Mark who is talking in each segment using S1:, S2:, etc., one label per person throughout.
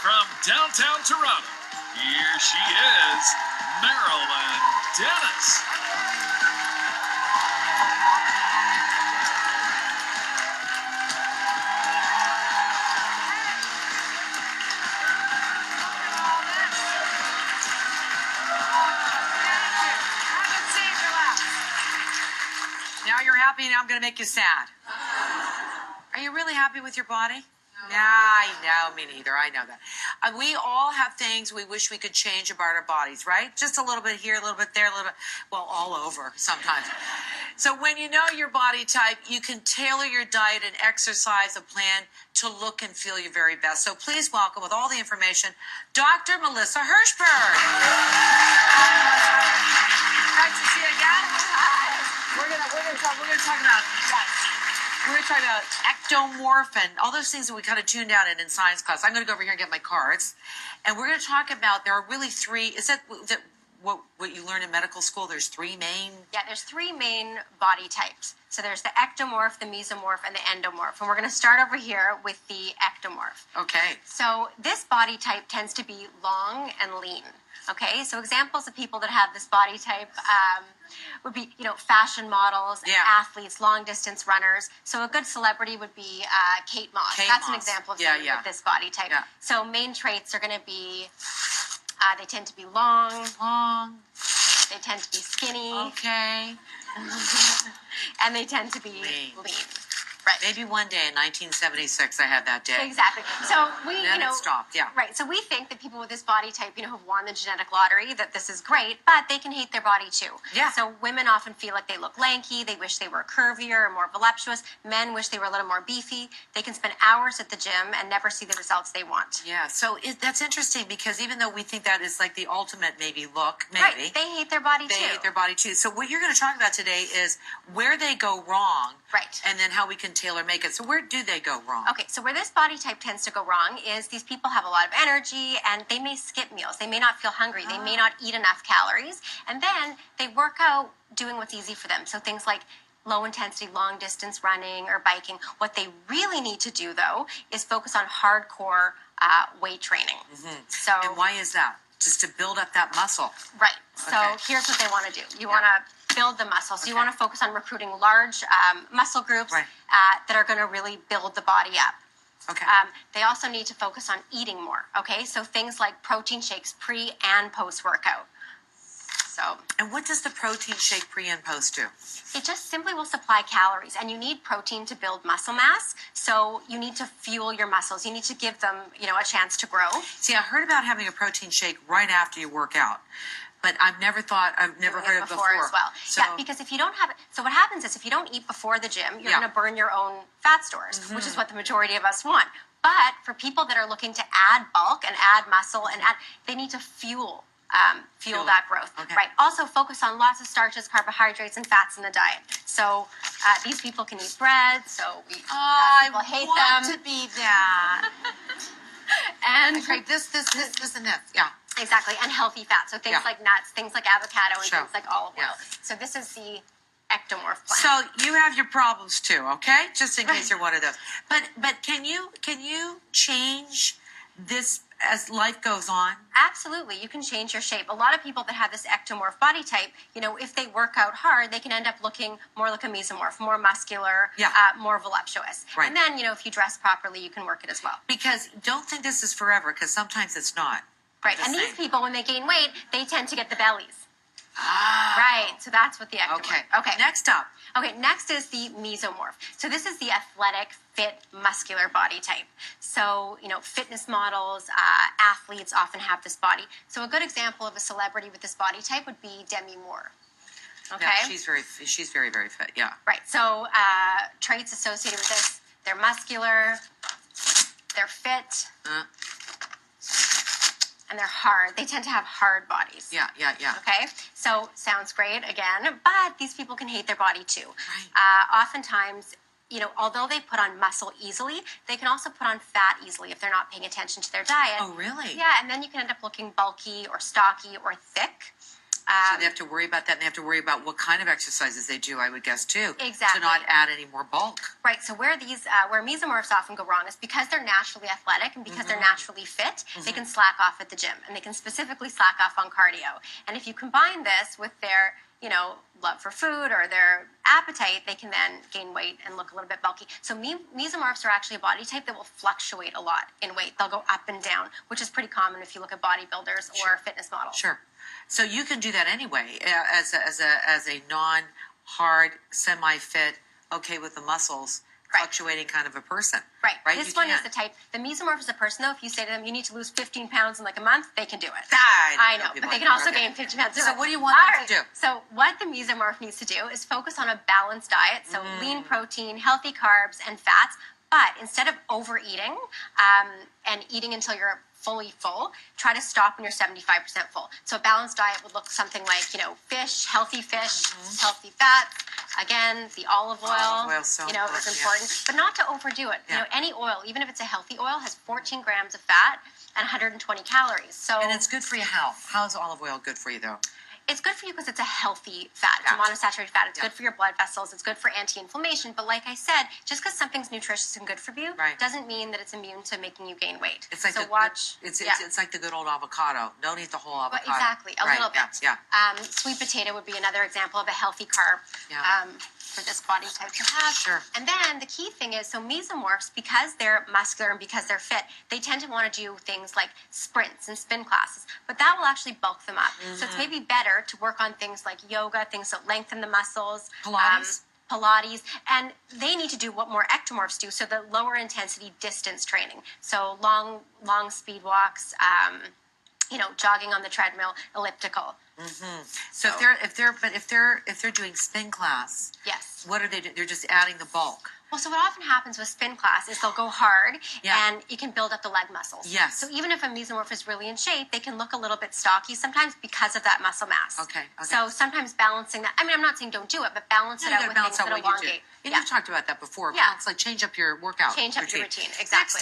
S1: From downtown Toronto, here she is, Marilyn Dennis.
S2: Now you're happy, now I'm going to make you sad. Are you really happy with your body? Yeah, I know, me neither. I know that. We all have things we wish we could change about our bodies, right? Just a little bit here, a little bit there, a little bit, well, all over sometimes. So when you know your body type, you can tailor your diet and exercise a plan to look and feel your very best. So please welcome, with all the information, Dr. Melissa Hershberg. Nice to see you again. We're gonna talk about ectomorph and all those things that we kind of tuned out in science class. I'm going to go over here and get my cards, and we're going to talk about, there are really three. Is that what you learn in medical school? There's three main.
S3: Yeah, there's three main body types. So there's the ectomorph, the mesomorph, and the endomorph. And we're going to start over here with the ectomorph.
S2: Okay.
S3: So this body type tends to be long and lean. Okay, so examples of people that have this body type would be, fashion models, athletes, long-distance runners. So a good celebrity would be Kate Moss. That's an example of someone with this body type. Yeah. So main traits are going to be, they tend to be long. They tend to be skinny.
S2: Okay.
S3: And they tend to be lean. Right.
S2: Maybe one day in 1976 I had that day.
S3: Exactly. So we,
S2: then it stopped, yeah.
S3: Right. So we think that people with this body type, have won the genetic lottery, that this is great, but they can hate their body too.
S2: Yeah.
S3: So women often feel like they look lanky, they wish they were curvier or more voluptuous. Men wish they were a little more beefy. They can spend hours at the gym and never see the results they want.
S2: Yeah. So that's interesting, because even though we think that is like the ultimate look,
S3: right, they hate their body too.
S2: They hate their body too. So what you're going to talk about today is where they go wrong.
S3: Right.
S2: And then how we can tailor make it. So where do they go wrong?
S3: Okay, so where this body type tends to go wrong is these people have a lot of energy and they may skip meals. They may not feel hungry. They may not eat enough calories. And then they work out doing what's easy for them. So things like low intensity, long distance running or biking. What they really need to do, though, is focus on hardcore weight training. Mm-hmm. So,
S2: and why is that? Just to build up that muscle.
S3: Right. So here's what they want to do. You want to build the muscle. So you want to focus on recruiting large muscle groups that are going to really build the body up.
S2: Okay.
S3: They also need to focus on eating more. Okay. So things like protein shakes pre and post workout. So.
S2: And what does the protein shake pre and post do?
S3: It just simply will supply calories, and you need protein to build muscle mass. So you need to fuel your muscles. You need to give them, a chance to grow.
S2: See, I heard about having a protein shake right after you work out, but I've never heard of it before
S3: as well. So, yeah, because if you don't have it, so what happens is if you don't eat before the gym, you're going to burn your own fat stores, which is what the majority of us want. But for people that are looking to add bulk and add muscle they need to fuel that growth. Okay. Right. Also focus on lots of starches, carbohydrates, and fats in the diet. So these people can eat bread. So people hate them.
S2: I want to be that.
S3: And
S2: this, and this. Yeah.
S3: Exactly. And healthy fat. So things like nuts, things like avocado, and things like olive oil. Yeah. So this is the ectomorph plan.
S2: So you have your problems too, okay? Just in case you're one of those. But can you change this as life goes on?
S3: Absolutely. You can change your shape. A lot of people that have this ectomorph body type, if they work out hard, they can end up looking more like a mesomorph, more muscular, more voluptuous. Right. And then, if you dress properly, you can work it as well.
S2: Because don't think this is forever, because sometimes it's not.
S3: Right. And these people, when they gain weight, they tend to get the bellies.
S2: Ah.
S3: Right. So that's what the ectomorph.
S2: Okay. Next up.
S3: Okay. Next is the mesomorph. So this is the athletic, fit, muscular body type. So, fitness models, athletes often have this body. So a good example of a celebrity with this body type would be Demi Moore. Okay.
S2: Yeah, she's very, very fit. Yeah.
S3: Right. So traits associated with this: they're muscular, they're fit. And they're hard. They tend to have hard bodies.
S2: Yeah.
S3: Okay? So, sounds great, again, but these people can hate their body too.
S2: Right.
S3: Oftentimes, although they put on muscle easily, they can also put on fat easily if they're not paying attention to their diet.
S2: Oh, really?
S3: Yeah, and then you can end up looking bulky or stocky or thick.
S2: So they have to worry about that, and they have to worry about what kind of exercises they do, I would guess, too.
S3: Exactly.
S2: To not add any more bulk.
S3: Right. So where mesomorphs often go wrong is because they're naturally athletic and because they're naturally fit, they can slack off at the gym, and they can specifically slack off on cardio. And if you combine this with their love for food or their appetite, they can then gain weight and look a little bit bulky. So mesomorphs are actually a body type that will fluctuate a lot in weight. They'll go up and down, which is pretty common if you look at bodybuilders or fitness models.
S2: Sure. So you can do that anyway as a non-hard, semi-fit, okay with the muscles, fluctuating kind of a person.
S3: Right. This one is the type. The mesomorph is a person, though. If you say to them, you need to lose 15 pounds in like a month, they can do it. I know, but they can also gain 15 pounds.
S2: So what do you want them to do?
S3: So what the mesomorph needs to do is focus on a balanced diet. So lean protein, healthy carbs, and fats. But instead of overeating and eating until you're fully full, try to stop when you're 75% full. So a balanced diet would look something like, fish, healthy fats. Again, the olive oil, is important, but not to overdo it. Any oil, even if it's a healthy oil, has 14 grams of fat and 120 calories. So,
S2: and it's good for your health. How is olive oil good for you, though?
S3: It's good for you because it's a healthy fat. It's a monounsaturated fat. It's good for your blood vessels. It's good for anti-inflammation. But like I said, just because something's nutritious and good for you doesn't mean that it's immune to making you gain weight.
S2: It's like it's like the good old avocado. Don't eat the whole avocado.
S3: But exactly, a little bit. Sweet potato would be another example of a healthy carb. For this body type to have.
S2: Sure.
S3: And then the key thing is, so mesomorphs, because they're muscular and because they're fit, they tend to want to do things like sprints and spin classes, but that will actually bulk them up. So it's maybe better to work on things like yoga, things that lengthen the muscles. Pilates, and they need to do what more ectomorphs do, so the lower intensity distance training. So long speed walks, jogging on the treadmill, elliptical.
S2: So if they're doing spin class, what are they doing? They're just adding the bulk.
S3: Well, so what often happens with spin class is they'll go hard and you can build up the leg muscles.
S2: Yes.
S3: So even if a mesomorph is really in shape, they can look a little bit stocky sometimes because of that muscle mass.
S2: Okay.
S3: So sometimes balancing that, I'm not saying don't do it, but balance it out with things that elongate.
S2: You've talked about that before. Balance, like change up your workout
S3: Change up your routine, exactly.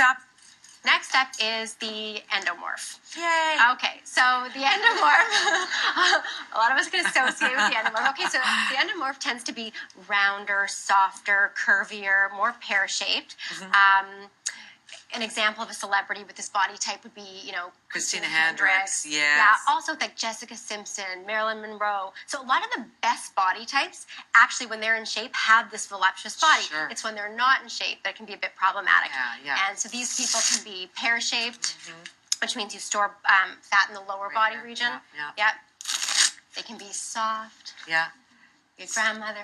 S3: Next up is the endomorph.
S2: Yay!
S3: Okay, so the endomorph, a lot of us can associate with the endomorph. Okay, so the endomorph tends to be rounder, softer, curvier, more pear-shaped. An example of a celebrity with this body type would be,
S2: Christina Hendricks.
S3: Yeah, also like Jessica Simpson, Marilyn Monroe. So a lot of the best body types, actually, when they're in shape, have this voluptuous body.
S2: Sure.
S3: It's when they're not in shape that it can be a bit problematic.
S2: Yeah.
S3: And so these people can be pear-shaped, which means you store fat in the lower body region.
S2: Yeah.
S3: They can be soft.
S2: Yeah.
S3: Your grandmother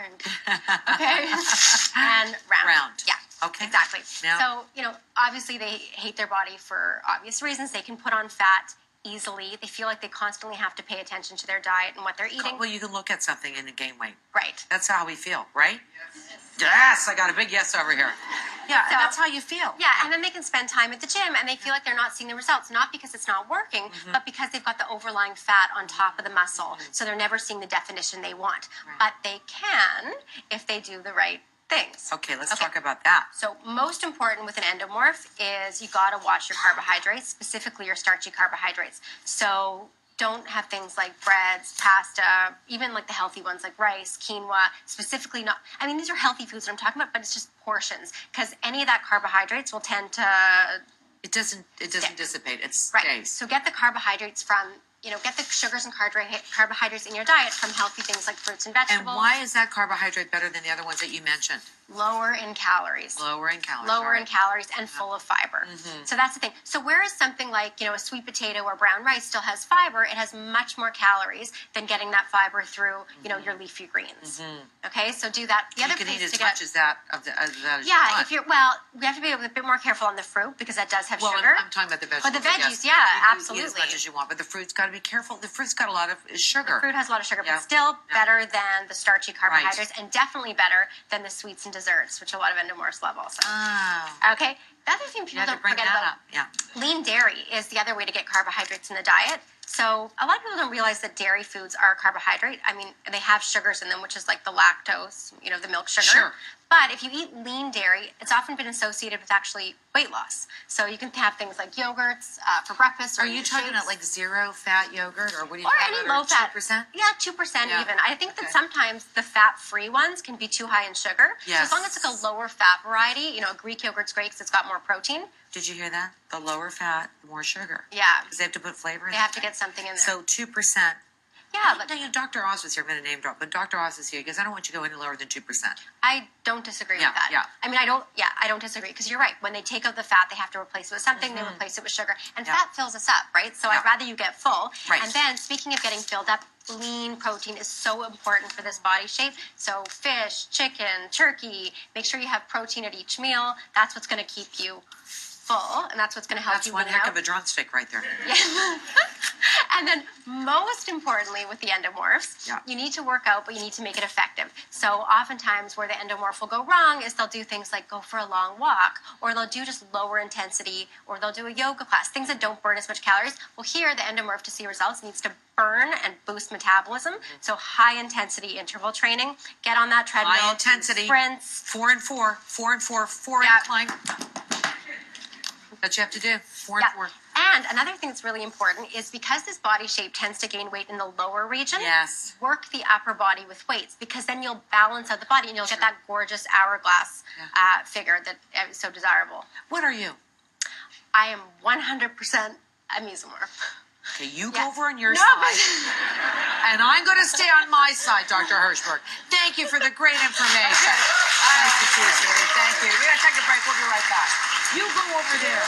S3: and round. Yeah.
S2: Okay.
S3: Exactly.
S2: Now,
S3: So, obviously they hate their body for obvious reasons. They can put on fat easily. They feel like they constantly have to pay attention to their diet and what they're eating.
S2: well, you can look at something and gain weight.
S3: Right.
S2: That's how we feel, right? Yes, I got a big yes over here. Yeah,
S3: So-
S2: and that's how you feel.
S3: Yeah, and then they can spend time at the gym and they feel like they're not seeing the results, not because it's not working, but because they've got the overlying fat on top of the muscle. So they're never seeing the definition they want. But they can if they do the right things.
S2: Okay, let's talk about that.
S3: So most important with an endomorph is you got to watch your carbohydrates, specifically your starchy carbohydrates. So don't have things like breads, pasta, even like the healthy ones like rice, quinoa, specifically not, these are healthy foods that I'm talking about, but it's just portions because any of that carbohydrates will tend to...
S2: It doesn't dissipate, it stays.
S3: Right, so get the carbohydrates from, get the sugars and carbohydrates in your diet from healthy things like fruits and vegetables.
S2: And why is that carbohydrate better than the other ones that you mentioned?
S3: Lower in calories.
S2: Lower in calories.
S3: Lower in calories and full of fiber. So that's the thing. So whereas something like, a sweet potato or brown rice still has fiber, it has much more calories than getting that fiber through, your leafy greens. Okay, so do that. The other
S2: you can eat
S3: place
S2: as
S3: to
S2: much as that as you want.
S3: if you're, we have to be a bit more careful on the fruit because that does have sugar.
S2: Well, I'm talking about the vegetables.
S3: But the veggies,
S2: you
S3: absolutely.
S2: Eat as much as you want, but the fruit's got to be careful. The fruit's got a lot of sugar.
S3: The fruit has a lot of sugar, but still better than the starchy carbohydrates and definitely better than the sweets and desserts, which a lot of endomorphs love also.
S2: Oh.
S3: Okay, the other thing people don't
S2: bring
S3: forget
S2: that
S3: about
S2: up.
S3: lean dairy is the other way to get carbohydrates in the diet. So a lot of people don't realize that dairy foods are a carbohydrate. I mean, they have sugars in them, which is like the lactose, the milk sugar.
S2: Sure.
S3: But if you eat lean dairy, it's often been associated with actually weight loss. So you can have things like yogurts for breakfast. Or
S2: are you talking about like zero fat yogurt, or what do you?
S3: Or any low fat.
S2: 2%?
S3: Yeah, 2% even. I think that sometimes the fat-free ones can be too high in sugar.
S2: Yes.
S3: So as long as it's like a lower fat variety, a Greek yogurt's great because it's got more protein.
S2: Did you hear that? The lower fat, the more sugar.
S3: Yeah.
S2: Because they have to put flavor in.
S3: They have to get something in there.
S2: So 2%.
S3: Yeah, but
S2: Dr. Oz was here. I'm going to name drop, but Dr. Oz is here because I don't want you to go any lower than 2%.
S3: I don't disagree with that.
S2: Yeah.
S3: I mean, I don't disagree because you're right. When they take out the fat, they have to replace it with something. They replace it with sugar, and fat fills us up, right? So I'd rather you get full.
S2: Right.
S3: And then, speaking of getting filled up, lean protein is so important for this body shape. So fish, chicken, turkey. Make sure you have protein at each meal. That's what's going to keep you full, and that's what's going to help you.
S2: That's one heck of a drumstick right there.
S3: Yeah. And then most importantly with the endomorphs, you need to work out, but you need to make it effective. So oftentimes where the endomorph will go wrong is they'll do things like go for a long walk, or they'll do just lower intensity, or they'll do a yoga class, things that don't burn as much calories. Well, here the endomorph, to see results, needs to burn and boost metabolism. So high intensity interval training. Get on that treadmill.
S2: High intensity.
S3: Sprints.
S2: 4 and 4. 4 and 4. 4 incline. That you have to do. 4 and 4.
S3: And another thing that's really important is because this body shape tends to gain weight in the lower region, work the upper body with weights, because then you'll balance out the body and you'll get that gorgeous hourglass figure that is so desirable.
S2: What are you?
S3: I am 100% a mesomorph.
S2: Okay, you go over on your side, and I'm going to stay on my side, Dr. Hershberg. Thank you for the great information. Nice to see you, sweetie. Thank you. We're going to take a break. We'll be right back. You go over there.